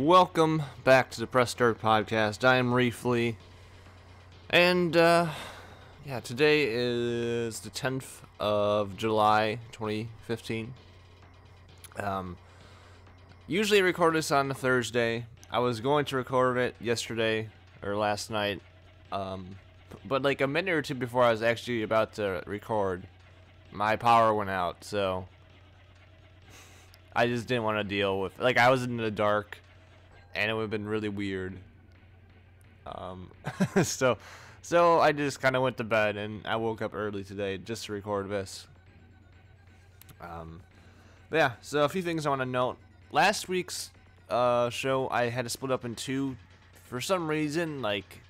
Welcome back to the Press Start Podcast. I am Reefly, and yeah, today is the 10th of July, 2015. Usually I record this on a Thursday. I was going to record it yesterday or last night, but like a minute or two before I was actually about to record, my power went out, so I just didn't want to deal with, like, I was in the dark, and it would have been really weird. So I just kind of went to bed, and I woke up early today just to record this. But yeah, so a few things I want to note. Last week's show, I had to split up in two. For some reason, like,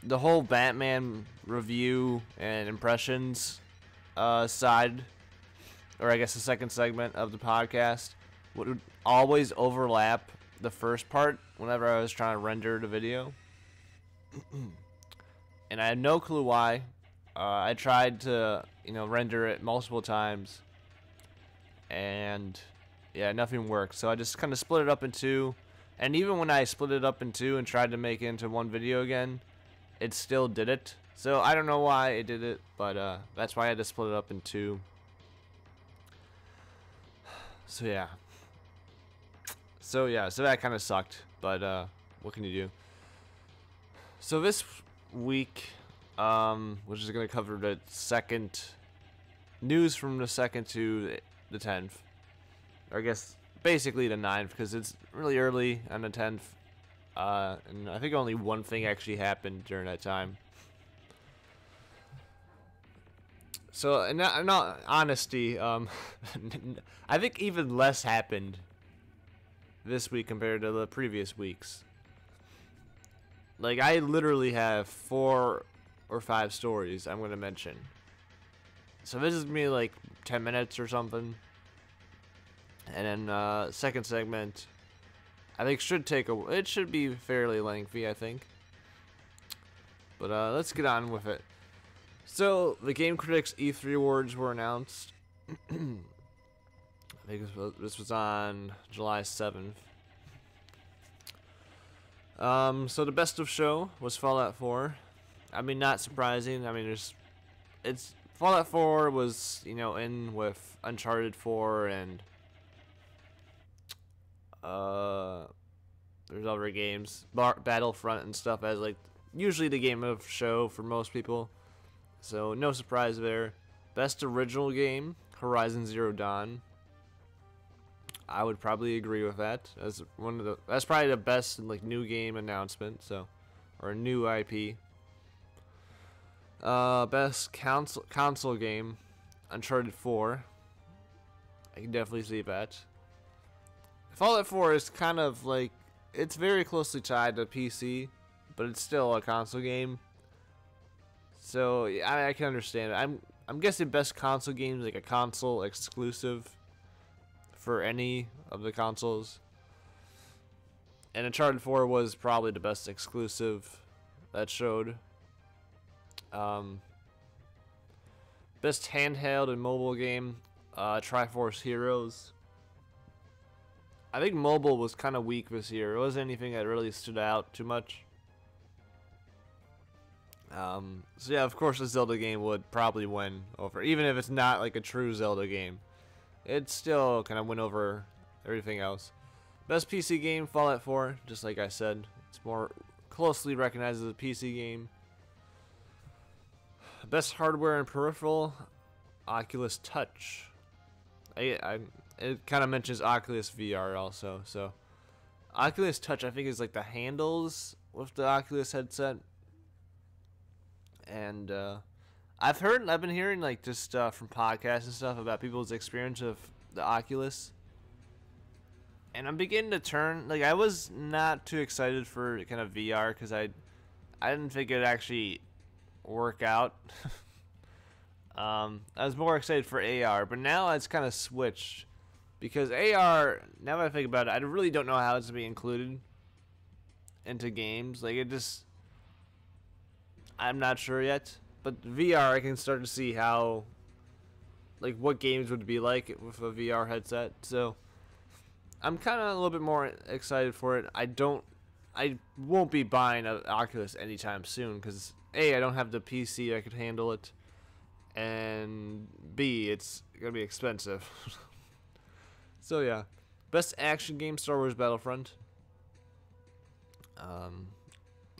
the whole Batman review and impressions side, or I guess the second segment of the podcast, would always overlap the first part whenever I was trying to render the video. And I had no clue why. I tried to, render it multiple times, and yeah, nothing worked. So I just kind of split it up in two, and even when I split it up in two and tried to make it into one video again, it still did it. So I don't know why it did it, but that's why I had to split it up in two. So yeah. So that kind of sucked, but what can you do? So this week, which is going to cover the second news from the 2nd to the 10th, or I guess basically the 9th, because it's really early on the 10th, and I think only one thing actually happened during that time. So in all honesty, I think even less happened this week compared to the previous weeks. Like, I literally have 4 or 5 stories I'm going to mention. So this is me like 10 minutes or something. And then second segment, I think it should be fairly lengthy, I think. But let's get on with it. So the Game Critics E3 Awards were announced. I think this was on July 7th. So the best of show was Fallout 4. I mean, not surprising. I mean, it's Fallout 4 was, in with Uncharted 4 and there's other games, Battlefront and stuff, as like usually the game of show for most people. So no surprise there. Best original game, Horizon Zero Dawn. I would probably agree with that as that's probably the best like new game announcement, or a new IP. Best console game, Uncharted 4. I can definitely see that. Fallout 4 is kind of like, it's very closely tied to PC, but it's still a console game. So I can understand it. I'm guessing best console games, like a console exclusive for any of the consoles. And Uncharted 4 was probably the best exclusive that showed. Best handheld and mobile game, Triforce Heroes. I think mobile was kind of weak this year. It wasn't anything that really stood out too much. So yeah, of course the Zelda game would probably win over, even if it's not like a true Zelda game. It still kind of went over everything else. Best PC game, Fallout 4, just like I said. It's more closely recognized as a PC game. Best hardware and peripheral, Oculus Touch. It kind of mentions Oculus VR also. So Oculus Touch, I think, is like the handles with the Oculus headset. And I've been hearing like just from podcasts and stuff about people's experience of the Oculus, and I'm beginning to turn, like, I was not too excited for kind of VR because I didn't think it'd actually work out. I was more excited for AR, but now it's kind of switched because AR, now that I think about it, I really don't know how it's to be included into games. Like, I'm not sure yet. But VR, I can start to see how, like, what games would be like with a VR headset. So I'm kind of a little bit more excited for it. I won't be buying an Oculus anytime soon because A, I don't have the PC that could handle it, and B, it's gonna be expensive. So yeah, best action game, Star Wars Battlefront.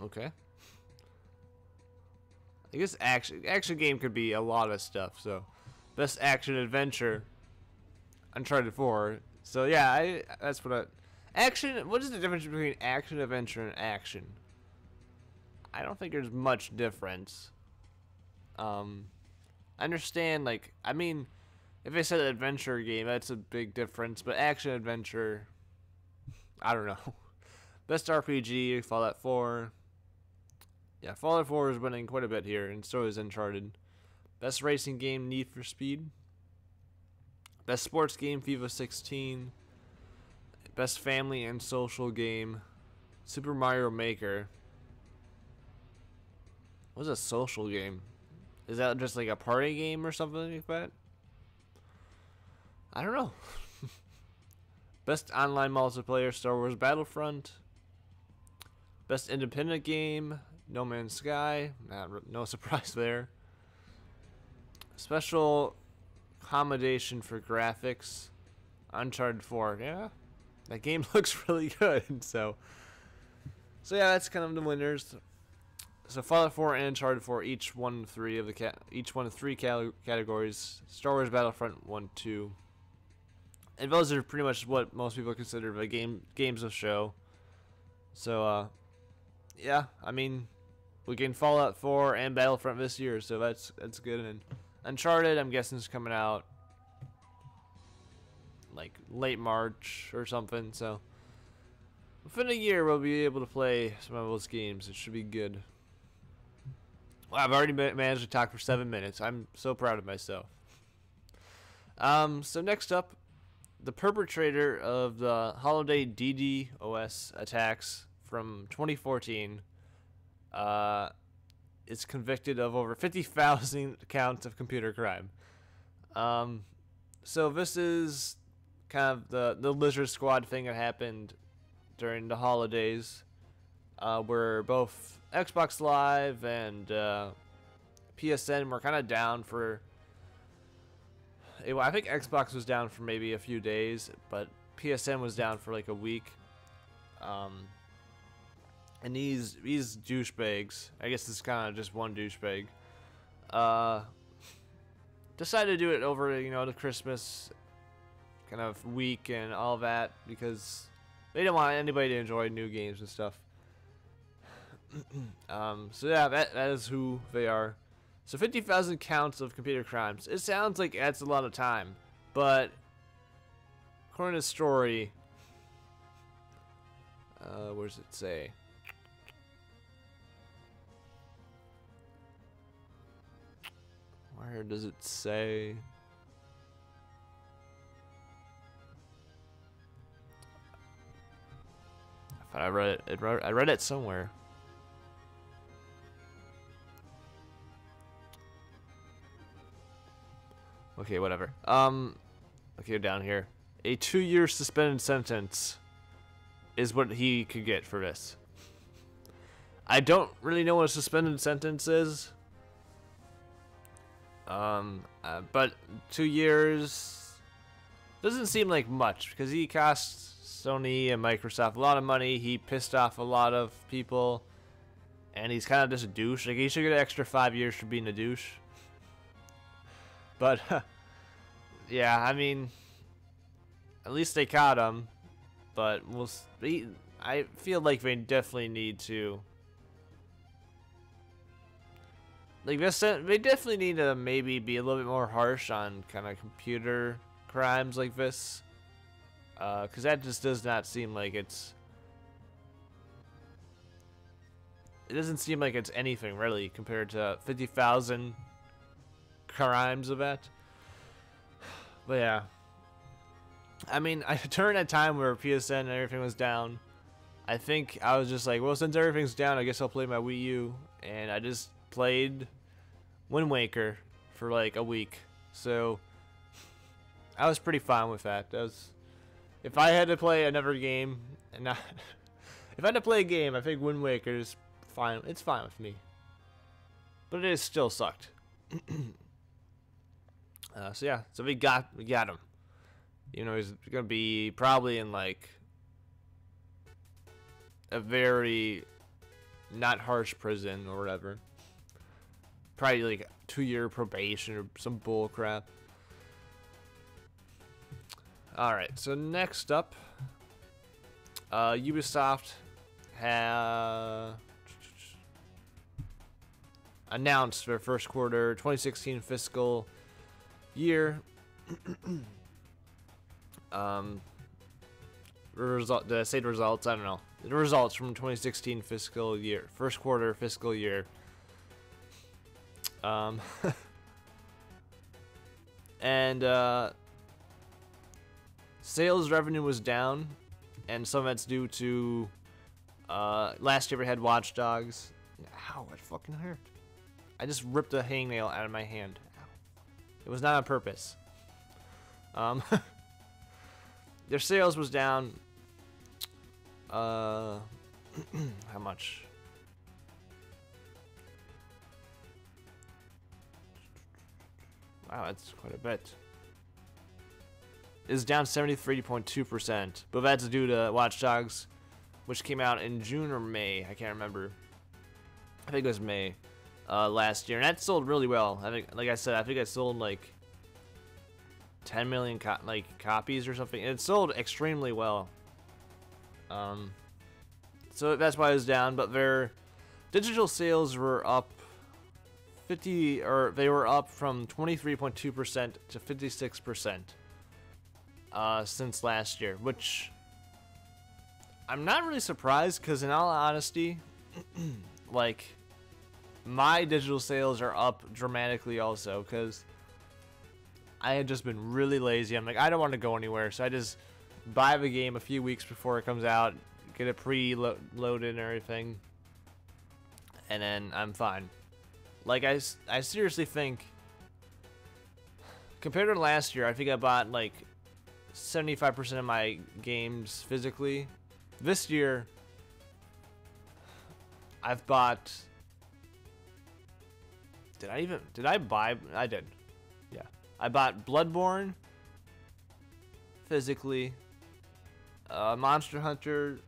Okay. I guess action game could be a lot of stuff. So, best action adventure, Uncharted 4. So yeah, that's what action. What is the difference between action, adventure, and action? I don't think there's much difference. I understand, like, I mean, if I said adventure game, that's a big difference. But action adventure, I don't know. Best RPG, Fallout 4. Yeah, Fallout 4 is winning quite a bit here, and so is Uncharted. Best racing game, Need for Speed. Best sports game, FIFA 16. Best family and social game, Super Mario Maker. What's a social game? Is that just like a party game or something like that? I don't know. Best online multiplayer, Star Wars Battlefront. Best independent game, No Man's Sky. No surprise there. Special accommodation for graphics, Uncharted 4. Yeah, that game looks really good. So yeah, that's kind of the winners. So Fallout 4 and Uncharted 4 each won three categories. Star Wars Battlefront won 2. And those are pretty much what most people consider the games of show. So yeah, I mean, we gained Fallout 4 and Battlefront this year, so that's good. And Uncharted, I'm guessing, is coming out like late March or something. So within a year, we'll be able to play some of those games. It should be good. Well, I've already managed to talk for 7 minutes. I'm so proud of myself. So next up, the perpetrator of the holiday DDoS attacks from 2014 is convicted of over 50,000 counts of computer crime. So this is kind of the Lizard Squad thing that happened during the holidays, where both Xbox Live and PSN were kind of down for. I think Xbox was down for maybe a few days, but PSN was down for like a week. And these douchebags, I guess it's kind of just one douchebag, decided to do it over, the Christmas kind of week and all that, because they don't want anybody to enjoy new games and stuff. So yeah, that is who they are. So 50,000 counts of computer crimes. It sounds like that's a lot of time, but according to the story, where does it say? Where does it say? I thought I read it. I read it somewhere. Okay, whatever. Okay, down here. A 2-year suspended sentence is what he could get for this. I don't really know what a suspended sentence is. But 2 years doesn't seem like much, because he cost Sony and Microsoft a lot of money. He pissed off a lot of people, and he's kind of just a douche. Like, he should get an extra 5 years for being a douche. But yeah, I mean, at least they caught him. But I feel like they definitely need to. Like this, they definitely need to maybe be a little bit more harsh on kind of computer crimes like this, because that just does not seem like it's. It doesn't seem like it's anything really compared to 50,000 crimes of that. But yeah, I mean, during that time where PSN and everything was down, I think I was just like, well, since everything's down, I guess I'll play my Wii U, and I just played Wind Waker for like a week. So I was pretty fine with that. if I had to play another game, and not, if I had to play a game, I think Wind Waker is fine. It's fine with me, but it still sucked. So yeah, so we got him. You know, he's gonna be probably in like a very not harsh prison or whatever. Probably like 2-year probation or some bull crap. Alright, so next up, Ubisoft announced their first quarter 2016 fiscal year. Did I say the results? I don't know. The results from 2016 fiscal year, first quarter fiscal year. And sales revenue was down, and some of that's due to last year we had Watch Dogs. Ow, it fucking hurt. I just ripped a hangnail out of my hand. Ow. It was not on purpose. Their sales was down. How much? Wow, that's quite a bit. It's down 73.2%, but that's due to Watch Dogs, which came out in June or May. I can't remember. I think it was May last year, and that sold really well. I think, like I said, I think it sold like 10 million copies or something. It sold extremely well. So that's why it was down. But their digital sales were up they were up from 23.2% to 56% since last year, which I'm not really surprised, because in all honesty, like, my digital sales are up dramatically also, because I had just been really lazy. I'm like, I don't want to go anywhere, so I just buy the game a few weeks before it comes out, get it pre-loaded and everything, and then I'm fine. Like, I seriously think, compared to last year, I think I bought like 75% of my games physically. This year, I've bought... Did I buy? I did. Yeah. I bought Bloodborne physically, Monster Hunter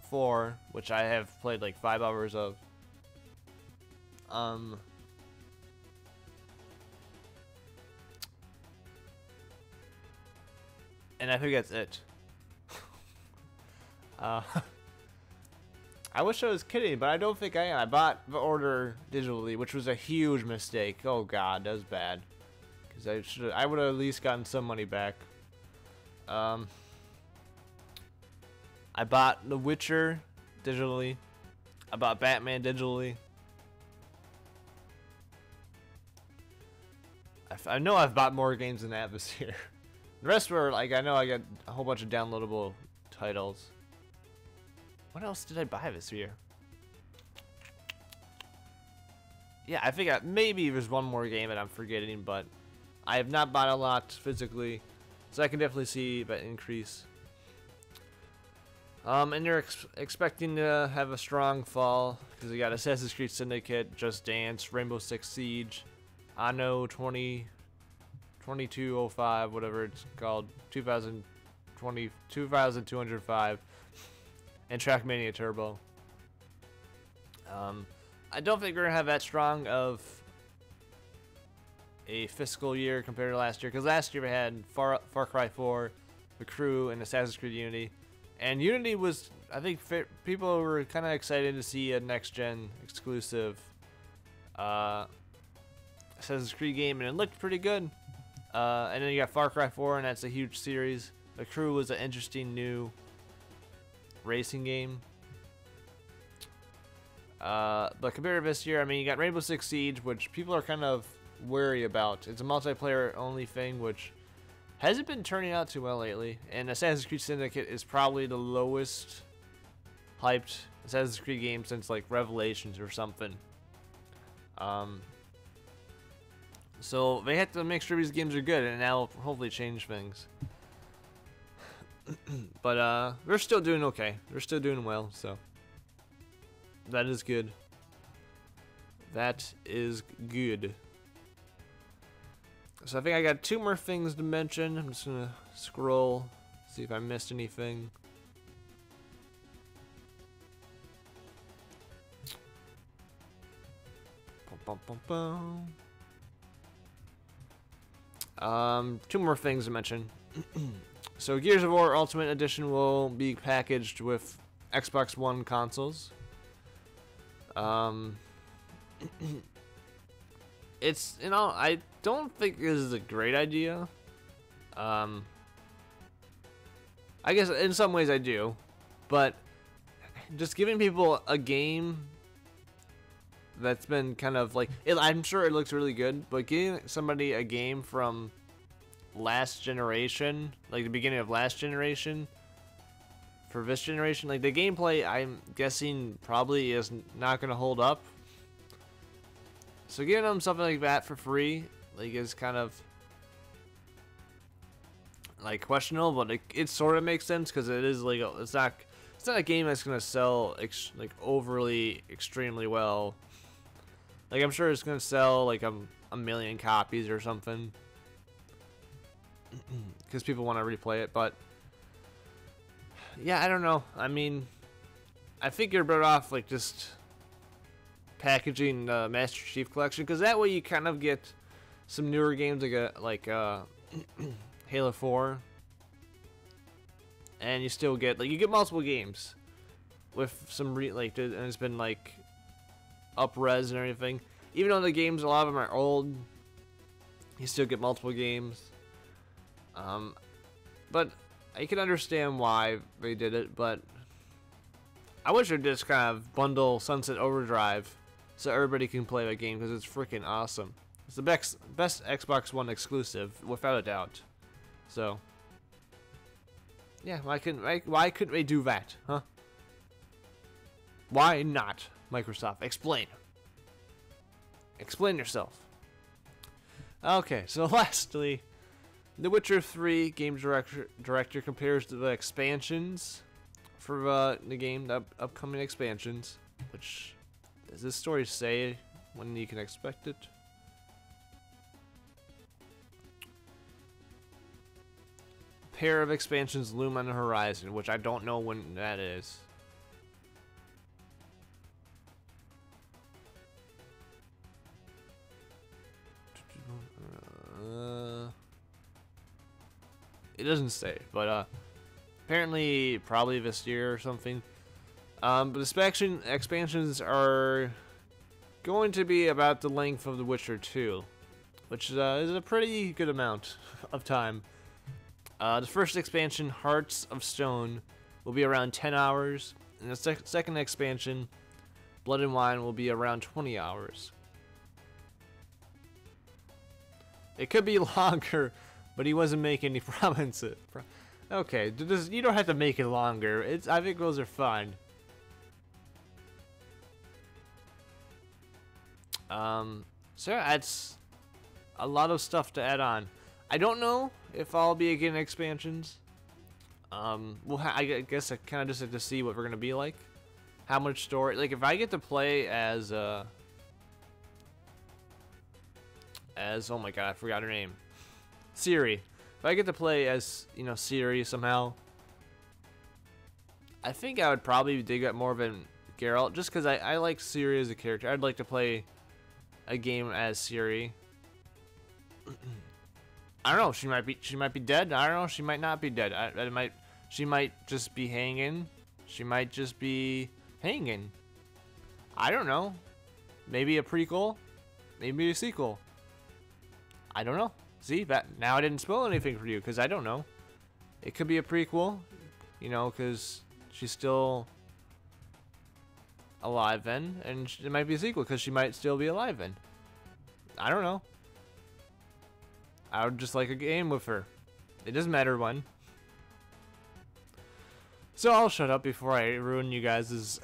4, which I have played like 5 hours of. And I think that's it. I wish I was kidding, but I don't think I am. I bought the order digitally, which was a huge mistake. Oh god, that was bad. Because I would have at least gotten some money back. I bought The Witcher digitally. I bought Batman digitally. I know I've bought more games than that this year. The rest were, like, I know I got a whole bunch of downloadable titles. What else did I buy this year? Yeah, I think maybe there's one more game that I'm forgetting, but I have not bought a lot physically, so I can definitely see that increase. And they're expecting to have a strong fall, because we got Assassin's Creed Syndicate, Just Dance, Rainbow Six Siege, Anno 2205, whatever it's called, 2205, and Trackmania Turbo. I don't think we're gonna have that strong of a fiscal year compared to last year, because last year we had Far Cry 4, The Crew, and Assassin's Creed Unity. And Unity was, I think, people were kind of excited to see a next-gen exclusive Assassin's Creed game, and it looked pretty good. And then you got Far Cry 4, and that's a huge series. The Crew was an interesting new racing game. But compared to this year, I mean, you got Rainbow Six Siege, which people are kind of wary about. It's a multiplayer-only thing, which hasn't been turning out too well lately. And Assassin's Creed Syndicate is probably the lowest hyped Assassin's Creed game since, like, Revelations or something. So they have to make sure these games are good, and that'll hopefully change things. But we're still doing okay. We're still doing well, so that is good. That is good. So I think I got 2 more things to mention. I'm just gonna scroll, see if I missed anything. Bum, bum, bum, bum. 2 more things to mention. So Gears of War Ultimate Edition will be packaged with Xbox One consoles. It's, you know, I don't think this is a great idea. I guess in some ways I do, but just giving people a game that's been kind of like, I'm sure it looks really good, but giving somebody a game from last generation, like the beginning of last generation, for this generation, like the gameplay, I'm guessing probably is not gonna hold up. So giving them something like that for free, like, is kind of like questionable, but it sort of makes sense because it is like it's not a game that's gonna sell like overly extremely well. Like, I'm sure it's gonna sell like a million copies or something because people want to replay it. But yeah, I don't know. I mean, I think you're better off like just packaging Master Chief Collection, because that way you kind of get some newer games like Halo 4, and you still get like, you get multiple games with some and it's been like up-res and everything. Even though the games, a lot of them are old, you still get multiple games. But I can understand why they did it, but I wish they'd just kind of bundle Sunset Overdrive so everybody can play that game, because it's freaking awesome. It's the best Xbox One exclusive, without a doubt. So yeah, why couldn't they do that, huh? Why not, Microsoft? Explain. Explain yourself. Okay, so lastly, The Witcher 3 game director compares the expansions for the game, the upcoming expansions. Which, does this story say when you can expect it? Pair of expansions loom on the horizon, which I don't know when that is. It doesn't say, but apparently probably this year or something. But the expansions are going to be about the length of The Witcher 2, which is a pretty good amount of time. The first expansion, Hearts of Stone, will be around 10 hours, and the second expansion, Blood and Wine, will be around 20 hours. It could be longer, but he wasn't making any promises. Okay, you don't have to make it longer. I think those are fine. So yeah, that's a lot of stuff to add on. I don't know if I'll be getting expansions. I guess I kind of just have to see what we're gonna be like. How much story? Like, if I get to play as oh my god, I forgot her name. Ciri. If I get to play as, you know, Ciri somehow, I think I would probably dig up more of a Geralt, just because I like Ciri as a character. I'd like to play a game as Ciri. I don't know. She might be dead. I don't know. She might not be dead. She might just be hanging. She might just be hanging. I don't know. Maybe a prequel. Maybe a sequel. I don't know. See, now I didn't spoil anything for you, because I don't know. It could be a prequel, you know, because she's still alive then, and it might be a sequel because she might still be alive then. I don't know. I would just like a game with her. It doesn't matter when. So I'll shut up before I ruin you guys'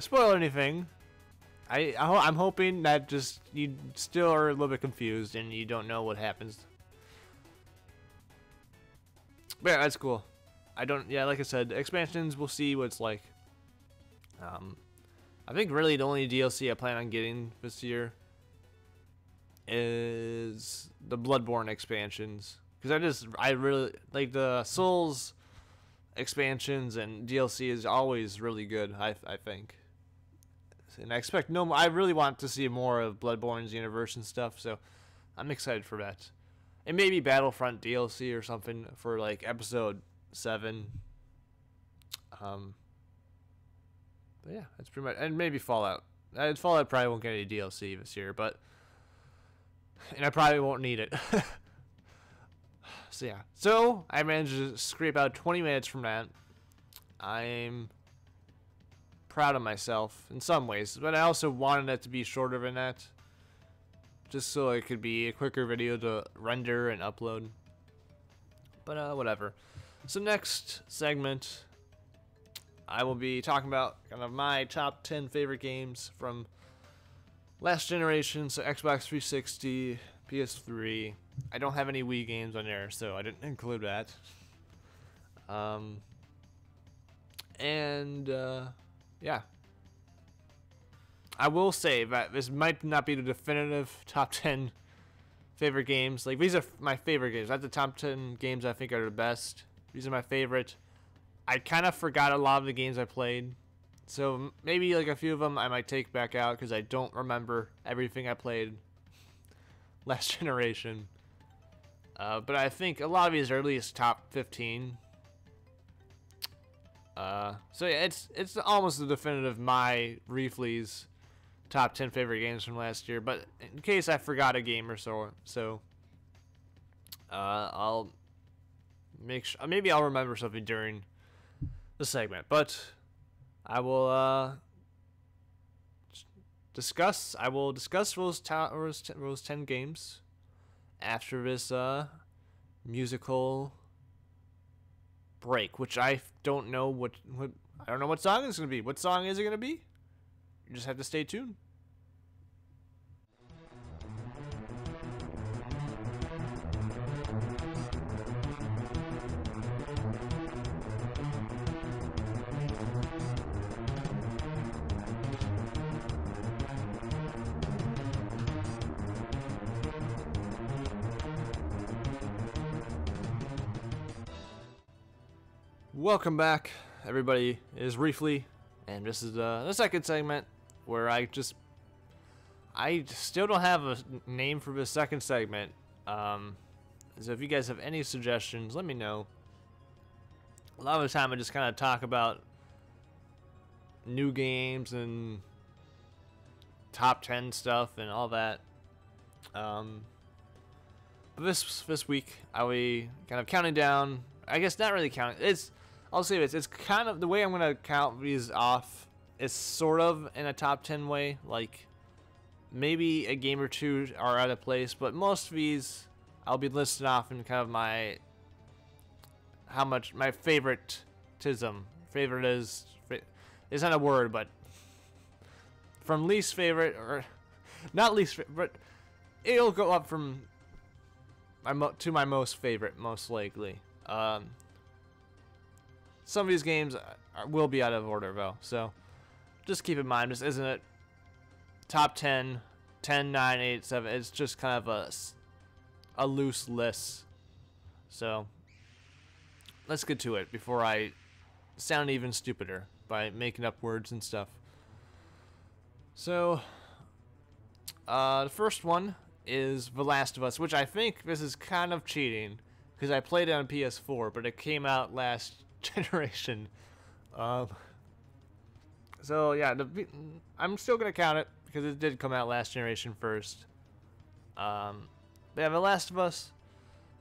spoil anything. I'm hoping that just you still are a little bit confused and you don't know what happens. But yeah, that's cool. Yeah, like I said, expansions, we'll see what it's like. I think really the only DLC I plan on getting this year is the Bloodborne expansions. Because I really, like the Souls expansions and DLC is always really good, I think. And I expect no more. I really want to see more of Bloodborne's universe and stuff, so I'm excited for that. And maybe Battlefront DLC or something for like episode 7. But yeah, that's pretty much, and maybe Fallout. Fallout probably won't get any DLC this year, and I probably won't need it. So yeah, so I managed to scrape out 20 minutes from that. I'm proud of myself in some ways, but I also wanted it to be shorter than that, just so it could be a quicker video to render and upload. But whatever. So next segment, I will be talking about kind of my top 10 favorite games from last generation, so Xbox 360, PS3. I don't have any Wii games on there, so I didn't include that. Yeah. I will say that this might not be the definitive top 10 favorite games. Like, these are my favorite games. Not the top 10 games I think are the best. These are my favorite. I kind of forgot a lot of the games I played, so maybe like a few of them I might take back out because I don't remember everything I played last generation. But I think a lot of these are at least top 15. So yeah, it's almost the definitive my Reefly's top 10 favorite games from last year. But in case I forgot a game or so, I'll make sure, maybe I'll remember something during the segment, but I will discuss those 10 games after this musical break, which I don't know what I don't know what song it's gonna be. What song is it gonna be? You just have to stay tuned. Welcome back, everybody. It is Reefly, and this is the second segment where I still don't have a name for the second segment. So if you guys have any suggestions, let me know. A lot of the time I just kind of talk about new games and top 10 stuff and all that. But this week I'll be kind of counting down. I guess not really counting. I'll say this. It's kind of the way I'm gonna count these off. It's sort of in a top 10 way. Like maybe a game or two are out of place, but most of these I'll be listing off in kind of my favoritism. Favorite is not a word, but from least favorite, or not least favorite, but it'll go up from to my most favorite, most likely. Some of these games will be out of order though, so just keep in mind, this isn't it top 10, 10, 9, 8, 7. It's just kind of a loose list. So let's get to it before I sound even stupider by making up words and stuff. So the first one is The Last of Us, which I think this is kind of cheating because I played it on PS4, but it came out last generation. So yeah, I'm still gonna count it because it did come out last generation first. But yeah, The Last of Us.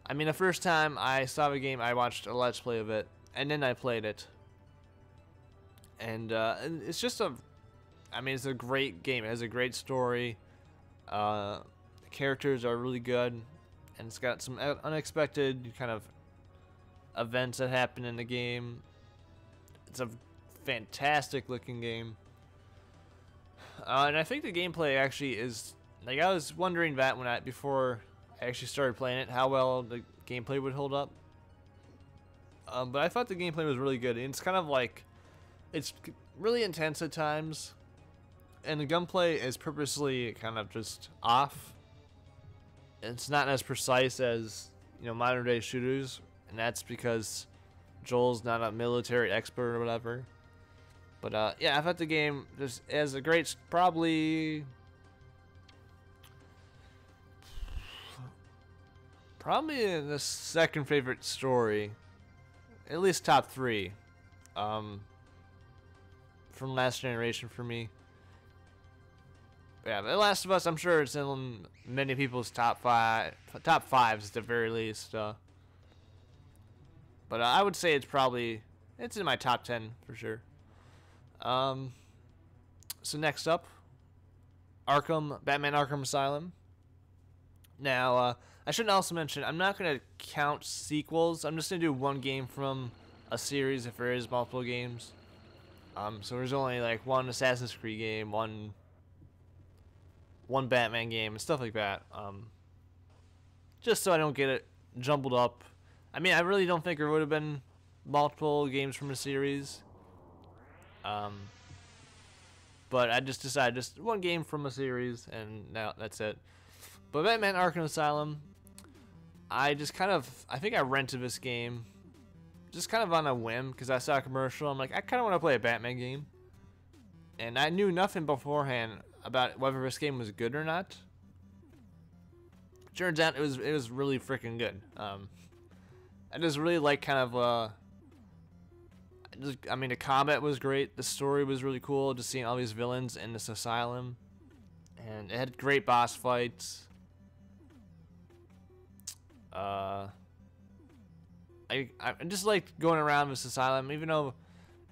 I mean, the first time I saw the game, I watched a Let's Play of it, and then I played it. And it's just it's a great game. It has a great story. The characters are really good, and it's got some unexpected kind of events that happen in the game. It's a fantastic looking game. And I think the gameplay actually is, like, I was wondering that before I actually started playing it, how well the gameplay would hold up. But I thought the gameplay was really good. It's kind of like, it's really intense at times, and the gunplay is purposely kind of just off. It's not as precise as, you know, modern day shooters, and that's because Joel's not a military expert or whatever. But yeah, I thought the game just has a great, probably the second favorite story, at least top 3, from Last Generation for me. Yeah, The Last of Us, I'm sure it's in many people's top 5s at the very least. But I would say it's in my top 10 for sure. So next up, Batman Arkham Asylum. Now, I should also mention, I'm not going to count sequels. I'm just going to do one game from a series if there is multiple games. So there's only like one Assassin's Creed game, one Batman game, and stuff like that. Just so I don't get it jumbled up. I mean, I really don't think there would have been multiple games from a series. But I just decided just one game from a series, and now that's it. But Batman Arkham Asylum, I think I rented this game just kind of on a whim because I saw a commercial. I'm like, I kind of want to play a Batman game. And I knew nothing beforehand about whether this game was good or not. Turns out it was really freaking good. I just really like kind of I mean, the combat was great. The story was really cool. Just seeing all these villains in this asylum, and it had great boss fights. I just liked going around this asylum, even though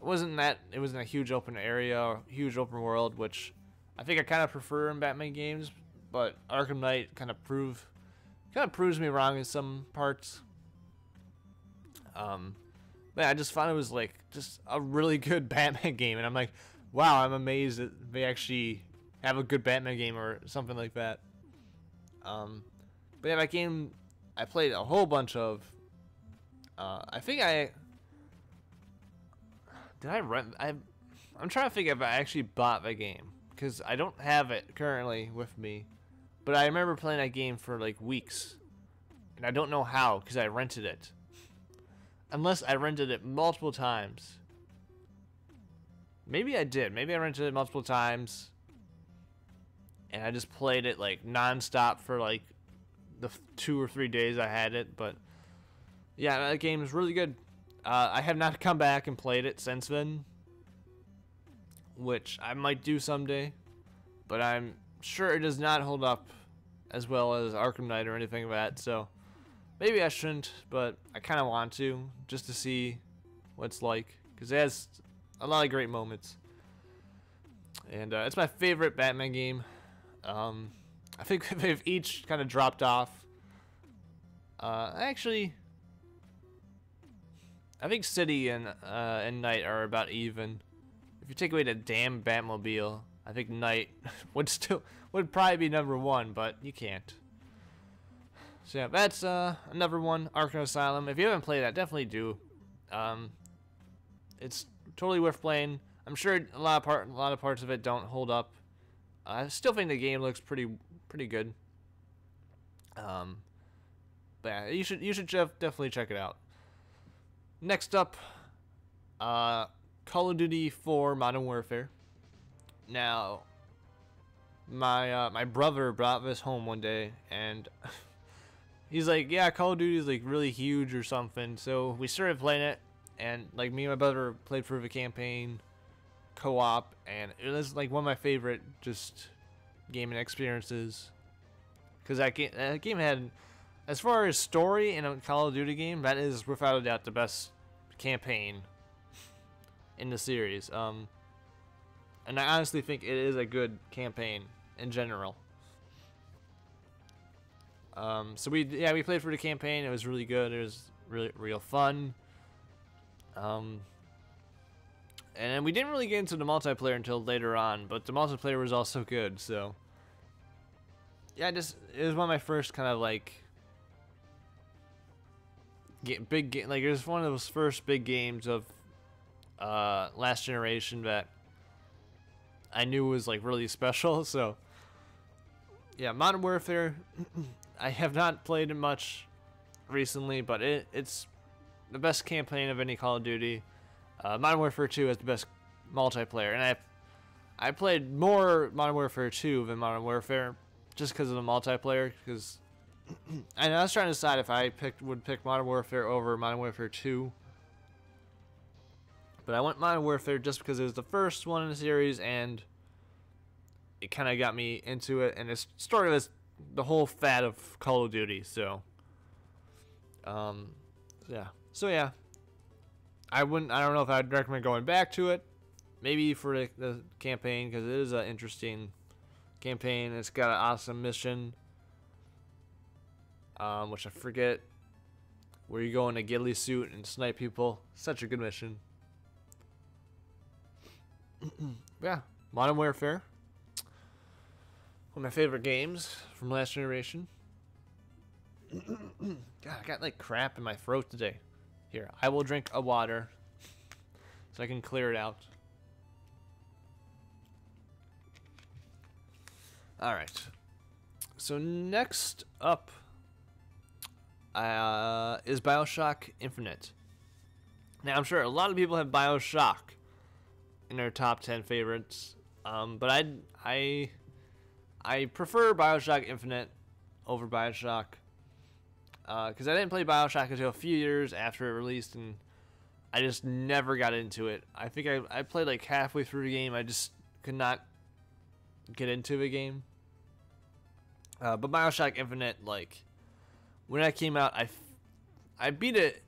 it wasn't a huge open area or huge open world, which I think I kind of prefer in Batman games. But Arkham Knight kind of proves me wrong in some parts. But I just found it was like just a really good Batman game, and I'm like, wow, I'm amazed that they actually have a good Batman game or something like that. But yeah, that game I played a whole bunch of. I think I'm trying to figure if I actually bought the game because I don't have it currently with me, but I remember playing that game for like weeks, and I don't know how because I rented it. Unless I rented it multiple times. Maybe I did. Maybe I rented it multiple times. And I just played it like non-stop for like the 2 or 3 days I had it. But yeah, that game is really good. I have not come back and played it since then, which I might do someday. But I'm sure it does not hold up as well as Arkham Knight or anything like that. So maybe I shouldn't, but I kind of want to, just to see what it's like, because it has a lot of great moments. And it's my favorite Batman game. I think they've each kind of dropped off. Actually, I think City and Knight are about even. If you take away the damn Batmobile, I think Knight would probably be number 1, but you can't. So yeah, that's another one, Arkham Asylum. If you haven't played that, definitely do. It's totally worth playing. I'm sure a lot of parts of it don't hold up. I still think the game looks pretty good. But yeah, you should definitely check it out. Next up, Call of Duty 4 Modern Warfare. Now, my brother brought this home one day, and he's like, yeah, Call of Duty is like really huge or something. So we started playing it, and like me and my brother played through the campaign, co-op, and it was like one of my favorite just gaming experiences. Because that game had, as far as story in a Call of Duty game, that is without a doubt the best campaign in the series. And I honestly think it is a good campaign in general. So we played for the campaign. It was really good. It was really real fun. And we didn't really get into the multiplayer until later on, but the multiplayer was also good. So yeah, it was one of my first kind of like big game. Like, it was one of those first big games of last generation that I knew was like really special. So yeah, Modern Warfare. I have not played it much recently, but it's the best campaign of any Call of Duty. Modern Warfare 2 has the best multiplayer, and I played more Modern Warfare 2 than Modern Warfare just because of the multiplayer. Because I was trying to decide if I would pick Modern Warfare over Modern Warfare 2, but I went Modern Warfare just because it was the first one in the series, and it kind of got me into it, and it started as the whole fad of Call of Duty. So, yeah. I don't know if I'd recommend going back to it. Maybe for the campaign, because it is an interesting campaign. It's got an awesome mission, which I forget, where you go in a ghillie suit and snipe people. Such a good mission. Yeah, Modern Warfare. One of my favorite games from last generation. God, I got like crap in my throat today. Here, I will drink a water so I can clear it out. Alright. So next up is Bioshock Infinite. Now, I'm sure a lot of people have Bioshock in their top 10 favorites. But I prefer Bioshock Infinite over Bioshock. Because I didn't play Bioshock until a few years after it released, and I just never got into it. I think I played like halfway through the game. I just could not get into the game. But Bioshock Infinite, like, when that came out, I beat it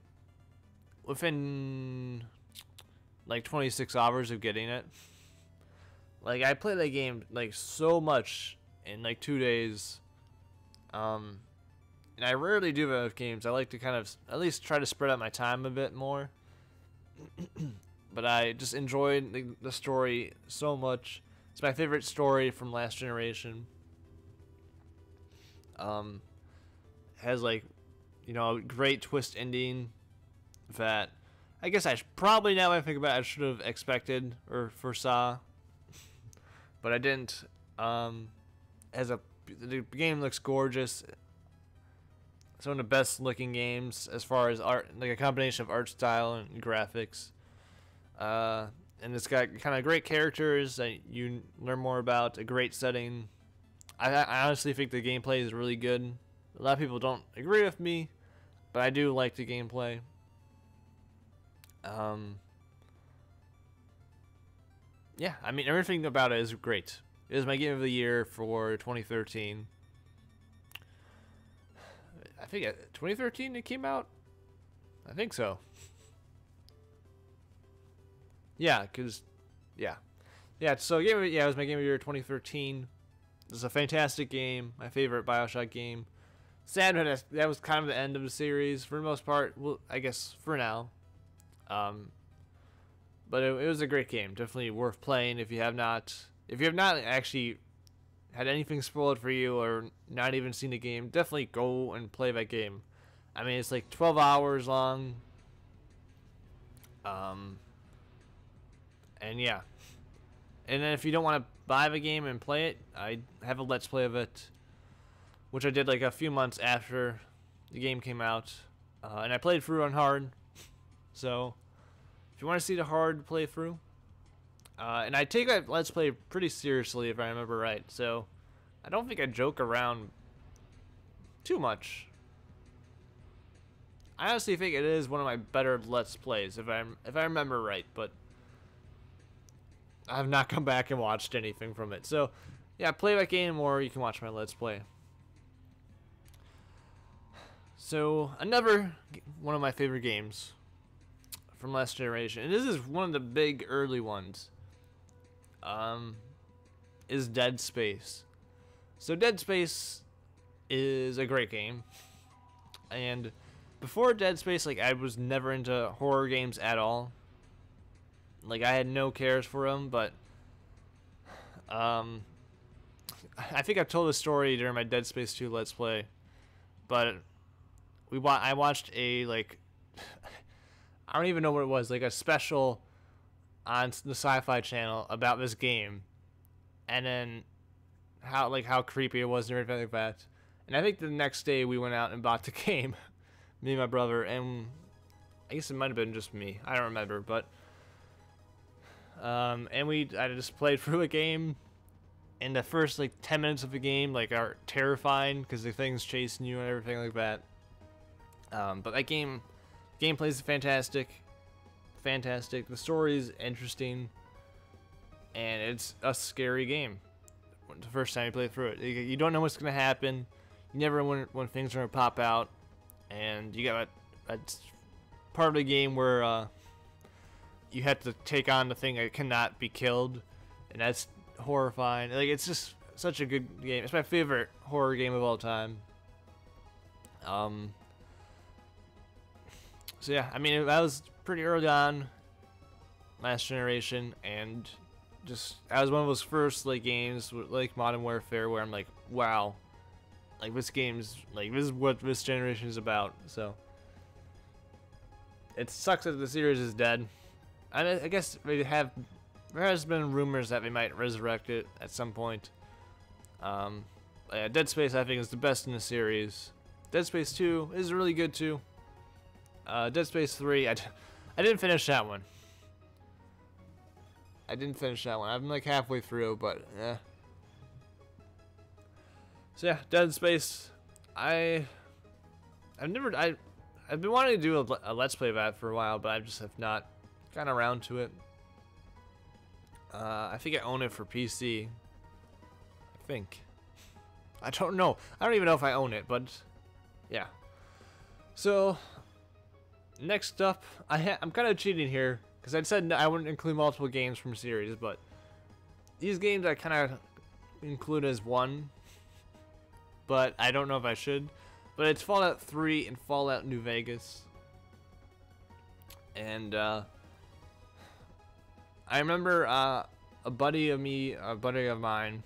within like 26 hours of getting it. Like, I played that game like so much in like 2 days. And I rarely do that with games. I like to kind of at least try to spread out my time a bit more. But I just enjoyed the story so much. It's my favorite story from last generation. Has like, a great twist ending that I guess probably, now when I think about it, I should have expected or foresaw. But I didn't. The game looks gorgeous. It's one of the best looking games as far as art, like a combination of art style and graphics. And it's got kind of great characters that you learn more about, a great setting. I honestly think the gameplay is really good. A lot of people don't agree with me, but I do like the gameplay. Yeah, I mean, everything about it is great. It was my game of the year for 2013. I think 2013 it came out. I think so. Yeah, So it was my game of the year 2013. It's a fantastic game. My favorite Bioshock game. Sad that was kind of the end of the series for the most part. Well, I guess for now. But it was a great game. Definitely worth playing if you have not actually had anything spoiled for you or not even seen the game. Definitely go and play that game. I mean, it's like 12 hours long. And yeah. And then if you don't want to buy the game and play it, I have a Let's Play of it, which I did like a few months after the game came out. And I played through on hard. So if you want to see the hard playthrough, and I take that Let's Play pretty seriously if I remember right, so I don't think I joke around too much. I honestly think it is one of my better Let's Plays if I remember right, but I have not come back and watched anything from it. So yeah, play that game or you can watch my Let's Play. So another one of my favorite games from last generation, and this is one of the big early ones, is Dead Space. So Dead Space is a great game, and before Dead Space, like, I was never into horror games at all. Like, I had no cares for them, but I think I've told the story during my Dead Space 2 Let's Play, but I watched a I don't even know what it was, like a special on the Sci-Fi Channel about this game, and then how creepy it was and everything like that. And I think the next day we went out and bought the game, me and my brother, and I guess it might have been just me. I don't remember, but and I just played through a game. And the first like 10 minutes of the game like are terrifying because the thing's chasing you and everything like that. But that gameplay is fantastic. The story is interesting, and it's a scary game. The first time you play through it, you don't know what's gonna happen. You never know when things are gonna pop out, and you got a part of the game where you have to take on the thing that cannot be killed, and that's horrifying. Like, it's just such a good game. It's my favorite horror game of all time. So yeah, I mean, that was pretty early on, last generation, and just that was one of those first like games like Modern Warfare where I'm like, wow, like this game's like this is what this generation is about. So it sucks that the series is dead. I guess there has been rumors that they might resurrect it at some point. Yeah, Dead Space I think is the best in the series. Dead Space 2 is really good too. Dead Space 3, I didn't finish that one. I'm like halfway through, but yeah. So yeah, Dead Space. I've been wanting to do a Let's Play of that for a while, but I just have not gotten around to it. I think I own it for PC. I think. I don't know. I don't even know if I own it, but yeah. So next up, I'm kind of cheating here because I said I wouldn't include multiple games from series, but these games I kind of include as one. But I don't know if I should. But it's Fallout 3 and Fallout New Vegas. And I remember a buddy of mine,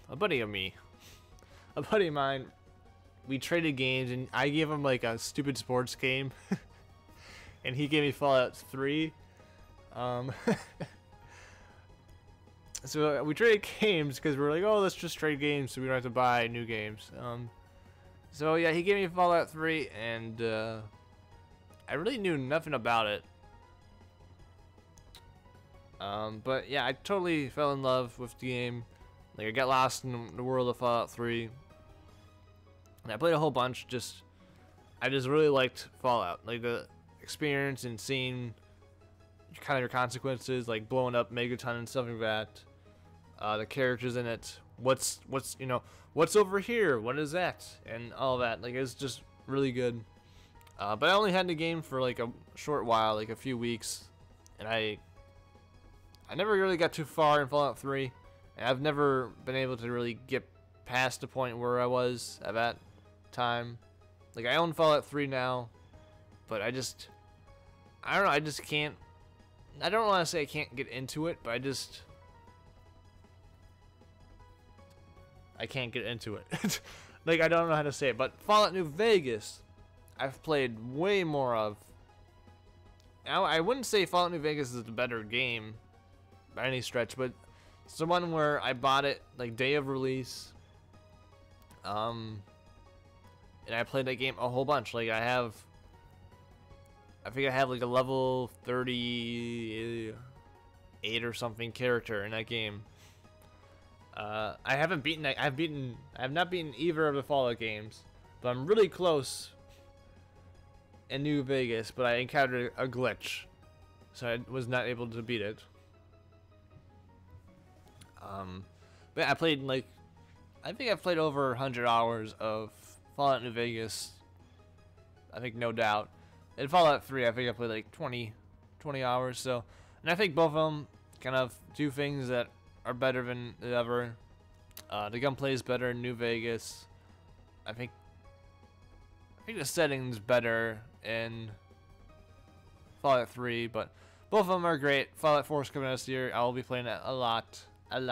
we traded games, and I gave him like a stupid sports game, and he gave me Fallout 3. So we traded games because we were like, oh, let's just trade games so we don't have to buy new games. So yeah, he gave me Fallout 3, and I really knew nothing about it. But yeah, I totally fell in love with the game. Like, I got lost in the world of Fallout 3. And I played a whole bunch. I just really liked Fallout. Like, the experience and seeing kind of your consequences, like blowing up Megaton and stuff like that. The characters in it. What's over here? What is that? And all that. Like, it's just really good. But I only had the game for like a short while, like a few weeks. And I never really got too far in Fallout 3. And I've never been able to really get past the point where I was at that time. Like, I own Fallout 3 now, but I don't know, I just can't. I don't want to say I can't get into it, but I can't get into it. Like, I don't know how to say it, but Fallout New Vegas, I've played way more of. Now, I wouldn't say Fallout New Vegas is a better game by any stretch, but it's the one where I bought it like day of release, and I played that game a whole bunch. Like, I think I have like a level 38 or something character in that game. I haven't beaten that. I have not beaten either of the Fallout games, but I'm really close in New Vegas. But I encountered a glitch, so I was not able to beat it. But I played I think I've played over 100 hours of Fallout New Vegas. I think, no doubt. In Fallout 3, I think I played like 20 hours. So, and I think both of them kind of do things that are better than the other. The gunplay is better in New Vegas. I think the setting's better in Fallout 3, but both of them are great. Fallout 4 is coming out this year. I will be playing it a lot. And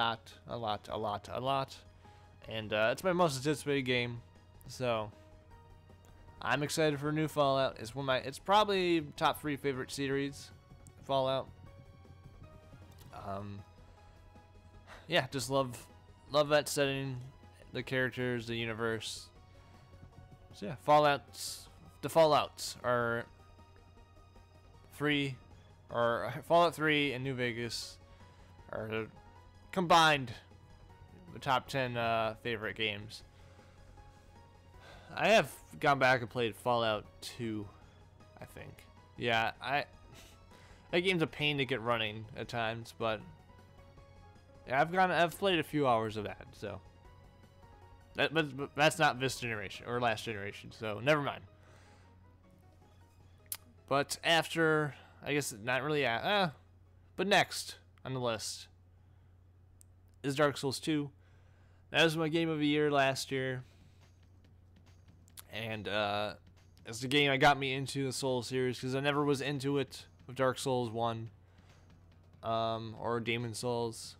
it's my most anticipated game, so I'm excited for a new Fallout. It's probably top 3 favorite series, Fallout. Yeah, just love that setting, the characters, the universe. So yeah, the Fallouts are Fallout 3 and New Vegas are combined the top 10 favorite games. I have gone back and played Fallout 2, I think. Yeah, that game's a pain to get running at times, but yeah, I've played a few hours of that, so but that's not this generation or last generation, so never mind. But after, I guess not really, but next on the list is Dark Souls 2. That was my game of the year last year, and it's the game that got me into the Souls series because I never was into it with Dark Souls 1 or Demon Souls.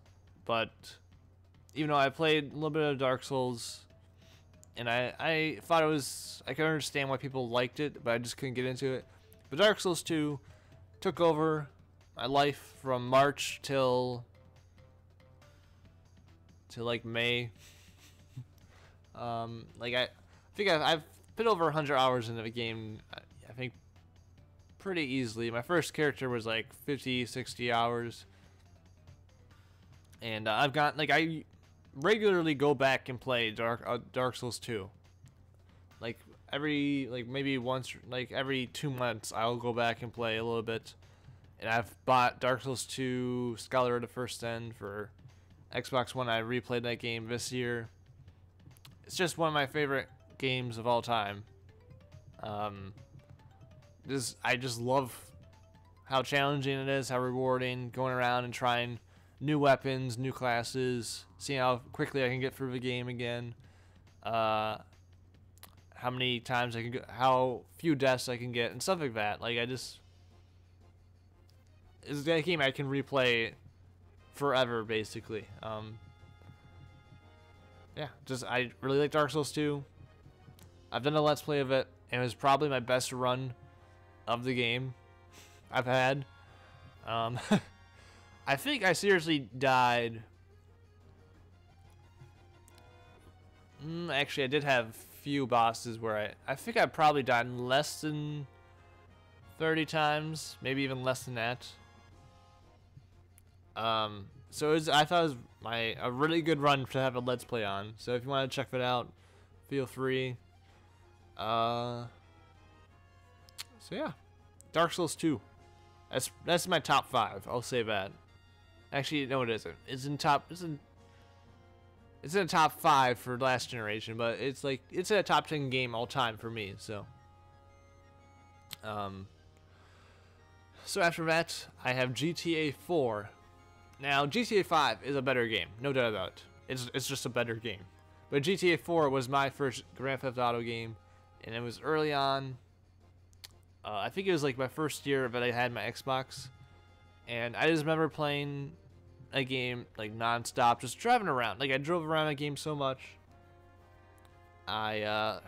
But even though I played a little bit of Dark Souls, and I thought I could understand why people liked it, but I just couldn't get into it. But Dark Souls 2 took over my life from March till like May. I think I've put over 100 hours into the game. I think pretty easily. My first character was like 50, 60 hours. And I've got I regularly go back and play Dark Souls 2. Like maybe once, every 2 months, I'll go back and play a little bit. And I've bought Dark Souls 2 Scholar of the First End for Xbox One. I replayed that game this year. It's just one of my favorite games of all time. I just love how challenging it is, how rewarding, going around and trying new weapons, new classes, seeing how quickly I can get through the game again, how many times I can go, how few deaths I can get, and stuff like that. It's that game I can replay forever, basically. Yeah, I really like Dark Souls 2. I've done a Let's Play of it, and it was probably my best run of the game I've had. I think I seriously died. Actually, I did have few bosses where I think I probably died less than 30 times, maybe even less than that. So I thought it was a really good run to have a Let's Play on. So if you want to check that out, feel free. So yeah, Dark Souls 2. That's my top 5. I'll say that. Actually, no, it isn't. It's in the top 5 for last generation, but it's a top 10 game all time for me. So, so after that, I have GTA 4. Now, GTA 5 is a better game, no doubt about it. It's just a better game. But GTA 4 was my first Grand Theft Auto game, and it was early on. I think it was my first year that I had my Xbox, and I just remember playing a game non-stop, just driving around. I drove around that game so much. I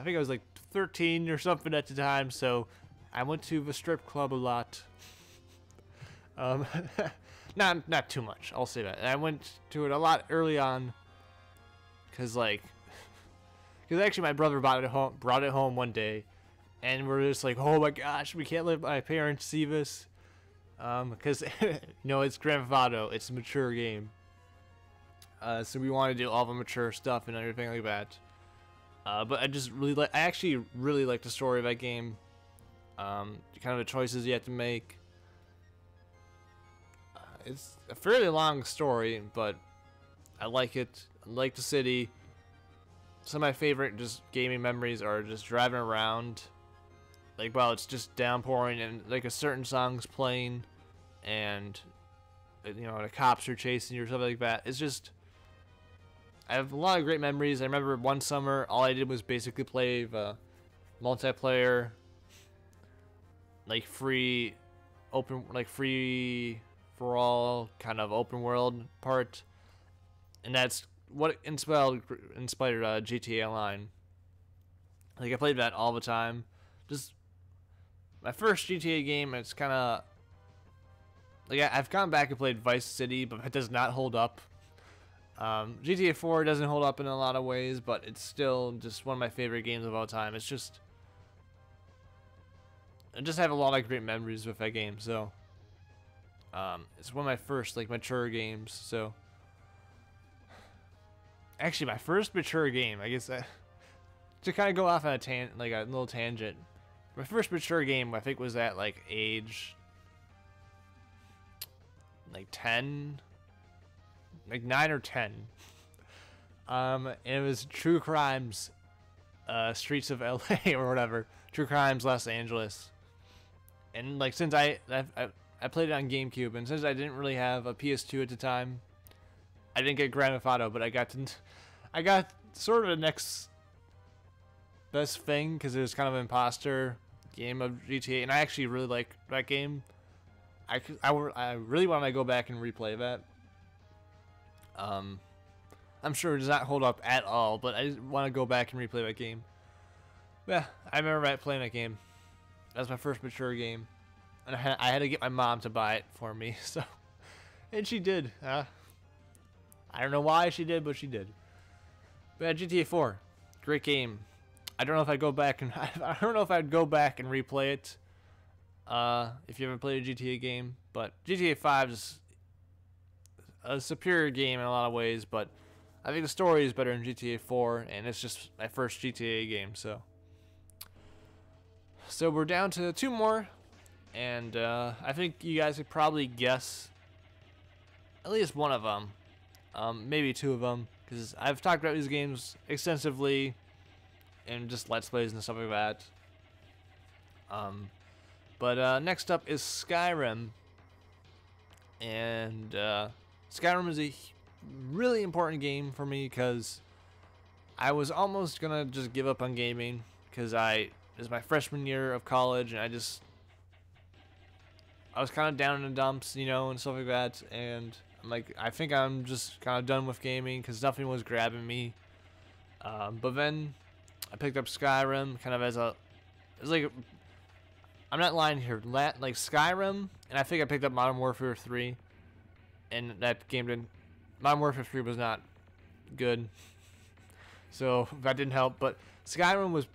think I was 13 or something at the time, so I went to the strip club a lot. Not too much, I'll say that. And I went to it a lot early on, because actually my brother brought it home one day, and we're just oh my gosh, we can't let my parents see this, because it's Grand Theft Auto, it's a mature game, so we want to do all the mature stuff and everything like that. But I actually really like the story of that game, kind of the choices you have to make. It's a fairly long story, but I like it. I like the city. Some of my favorite gaming memories are just driving around, while it's just downpouring and a certain song's playing, and the cops are chasing you or something like that. It's just, I have a lot of great memories. I remember one summer all I did was basically play the multiplayer, free for all kind of open world part, and that's what inspired GTA Online. Like I played that all the time. Just my first GTA game. It's kind of like I've gone back and played Vice City, but it does not hold up. GTA 4 doesn't hold up in a lot of ways, but it's still just one of my favorite games of all time. It's just I just have a lot of great memories with that game. So it's one of my first like mature games. So actually, my first mature game, I guess. To kind of go off on a little tangent, my first mature game I think was at like age like 10, like 9 or 10. And it was True Crimes, Streets of LA or whatever, True Crimes Los Angeles. And like since I played it on GameCube, and since I didn't really have a PS2 at the time, I didn't get Grand Theft Auto, but I got sort of the next best thing because it was kind of an imposter game of GTA, and I actually really like that game. I really want to go back and replay that. I'm sure it does not hold up at all, but I want to go back and replay that game. Yeah, I remember playing that game. That was my first mature game, and I had to get my mom to buy it for me. So, and she did. I don't know why she did, but she did. But yeah, GTA 4, great game. I don't know if I'd go back and I don't know if I'd go back and replay it. If you haven't played a GTA game, but GTA 5 is a superior game in a lot of ways. But I think the story is better in GTA 4, and it's just my first GTA game. So we're down to 2 more, and I think you guys could probably guess at least one of them, maybe 2 of them, because I've talked about these games extensively. And just Let's Plays and stuff like that. But next up is Skyrim. And Skyrim is a really important game for me because I was almost gonna just give up on gaming because it was my freshman year of college, and I was kind of down in the dumps, and stuff like that. And I'm like, I think I'm just kind of done with gaming because nothing was grabbing me. But then I picked up Skyrim kind of it's like, I'm not lying here, like Skyrim, and I think I picked up Modern Warfare 3, and that game Modern Warfare 3 was not good, so that didn't help, but Skyrim was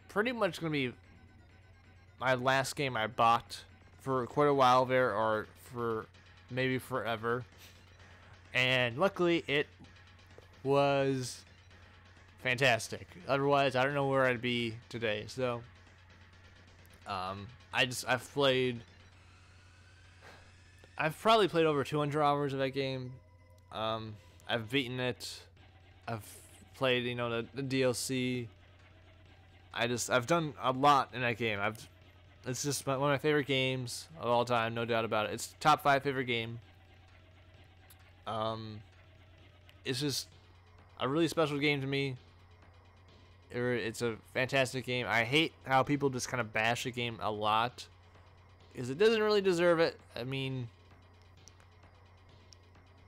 pretty much going to be my last game I bought for quite a while there, or for maybe forever, and luckily it was fantastic. Otherwise, I don't know where I'd be today. So, I've probably played over 200 hours of that game. I've beaten it. I've played, the DLC. I've done a lot in that game. It's just one of my favorite games of all time, no doubt about it. It's top 5 favorite game. It's just a really special game to me. It's a fantastic game. I hate how people just kind of bash the game a lot, because it doesn't really deserve it. I mean,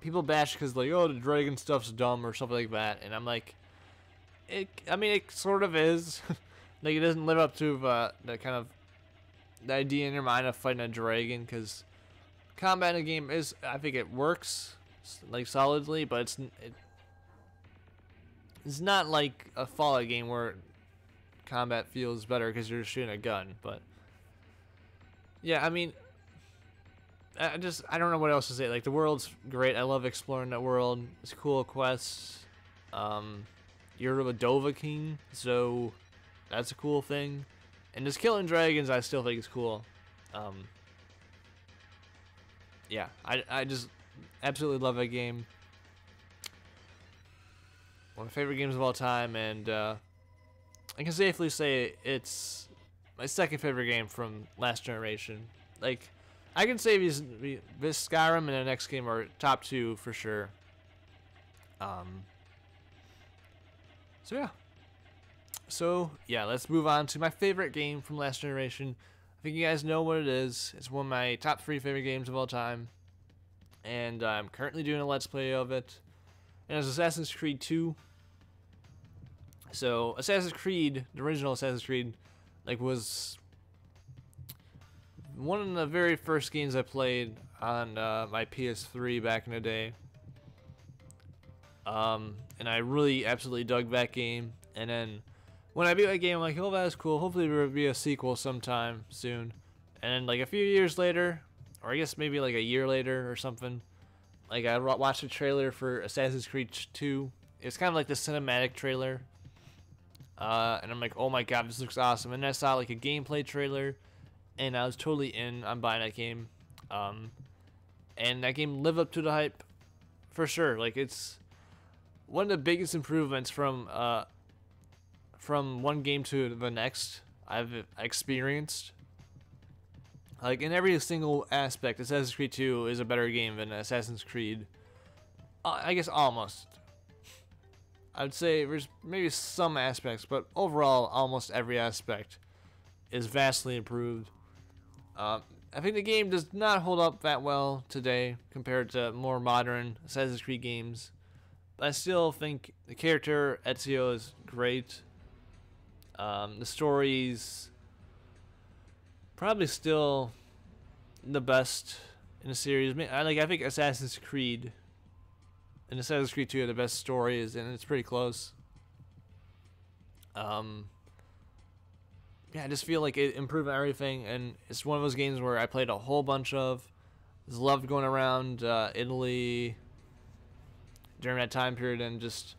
people bash because like, oh, the dragon stuff's dumb or something like that, and I'm like, it sort of is. Like, it doesn't live up to the kind of the idea in your mind of fighting a dragon, because combat in a game I think it works like solidly, but it's not like a Fallout game where combat feels better because you're shooting a gun. But yeah, I mean, I don't know what else to say. Like, the world's great. I love exploring that world. It's cool quests. You're a Dovahkiin, so that's a cool thing. And just killing dragons, I still think is cool. Yeah, I just absolutely love that game. One of my favorite games of all time, and I can safely say it's my second favorite game from last generation. Like, I can say this Skyrim and the next game are top 2 for sure. So yeah, let's move on to my favorite game from last generation. I think you guys know what it is. It's one of my top 3 favorite games of all time, and I'm currently doing a Let's Play of it. and it's Assassin's Creed 2. So Assassin's Creed, the original Assassin's Creed, like was one of the very first games I played on my PS3 back in the day. And I really absolutely dug that game. And then when I beat that game, I'm like, oh, that's cool. Hopefully there will be a sequel sometime soon. And then like a few years later, or I guess maybe like a year later or something, like I watched a trailer for Assassin's Creed 2. It's kind of like the cinematic trailer. And I'm like, oh my god, this looks awesome. And I saw like a gameplay trailer, and I was totally in on buying that game. And that game lived up to the hype for sure. Like, it's one of the biggest improvements from one game to the next I've experienced. Like, in every single aspect, Assassin's Creed 2 is a better game than Assassin's Creed. I guess almost. I'd say there's maybe some aspects, but overall, almost every aspect is vastly improved. I think the game does not hold up that well today compared to more modern Assassin's Creed games. But I still think the character Ezio is great. The story's probably still the best in the series. I think Assassin's Creed and Assassin's Creed 2 are the best stories, and it's pretty close. Yeah, I just feel like it improved everything, and it's one of those games where I played a whole bunch of. Just loved going around Italy during that time period and just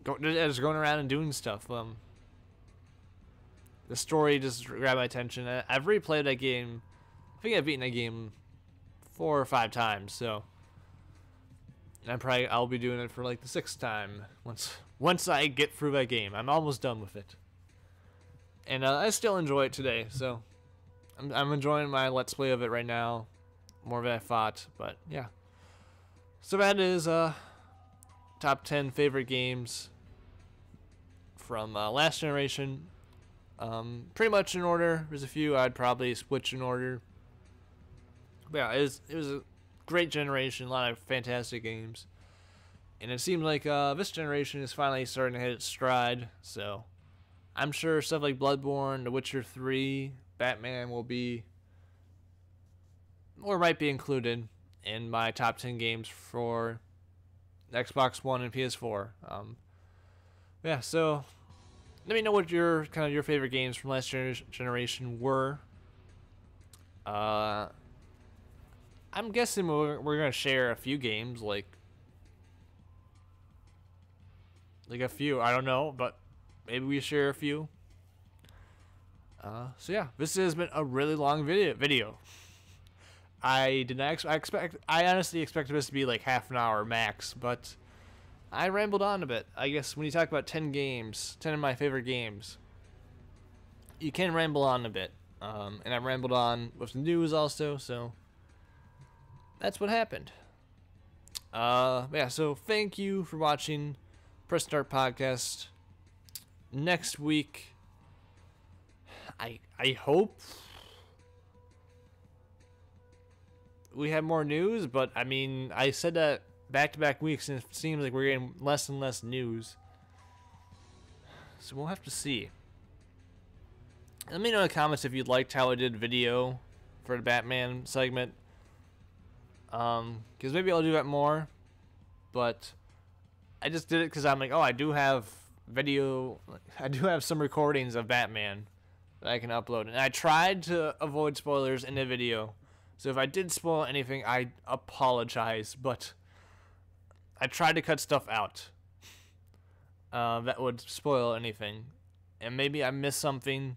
going around and doing stuff. The story just grabbed my attention. I've replayed that game. I think I've beaten that game 4 or 5 times, so I'll be doing it for like the 6th time once I get through that game. I'm almost done with it, and I still enjoy it today. So I'm enjoying my let's play of it right now, more than I thought. But yeah, so that is top 10 favorite games from last generation. Pretty much in order. There's a few I'd probably switch in order. But yeah, it was a great generation, a lot of fantastic games. And it seems like this generation is finally starting to hit its stride. So I'm sure stuff like Bloodborne, The Witcher 3, Batman will be, or might be included in my top 10 games for Xbox One and PS4. Yeah, so let me know what your favorite games from last generation were. I'm guessing we're gonna share a few games, like a few. I don't know, but maybe we share a few. So yeah, this has been a really long video. I did not expect. I honestly expected this to be like half an hour max, but I rambled on a bit. I guess when you talk about 10 games, 10 of my favorite games, you can ramble on a bit. And I rambled on with the news also, so that's what happened. Yeah, so thank you for watching Press Start Podcast. Next week, I hope we have more news, but I mean, I said that back-to-back weeks, and it seems like we're getting less and less news. So we'll have to see. Let me know in the comments if you liked how I did video for the Batman segment. Because maybe I'll do that more. But I just did it because I'm like, oh, I do have video. I do have some recordings of Batman that I can upload. And I tried to avoid spoilers in the video. So if I did spoil anything, I apologize. But I tried to cut stuff out that would spoil anything. And maybe I missed something,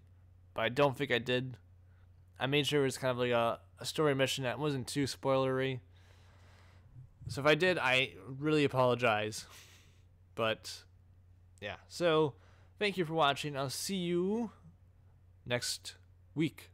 but I don't think I did. I made sure it was kind of like a story mission that wasn't too spoilery. So if I did, I really apologize. But yeah, so thank you for watching. I'll see you next week.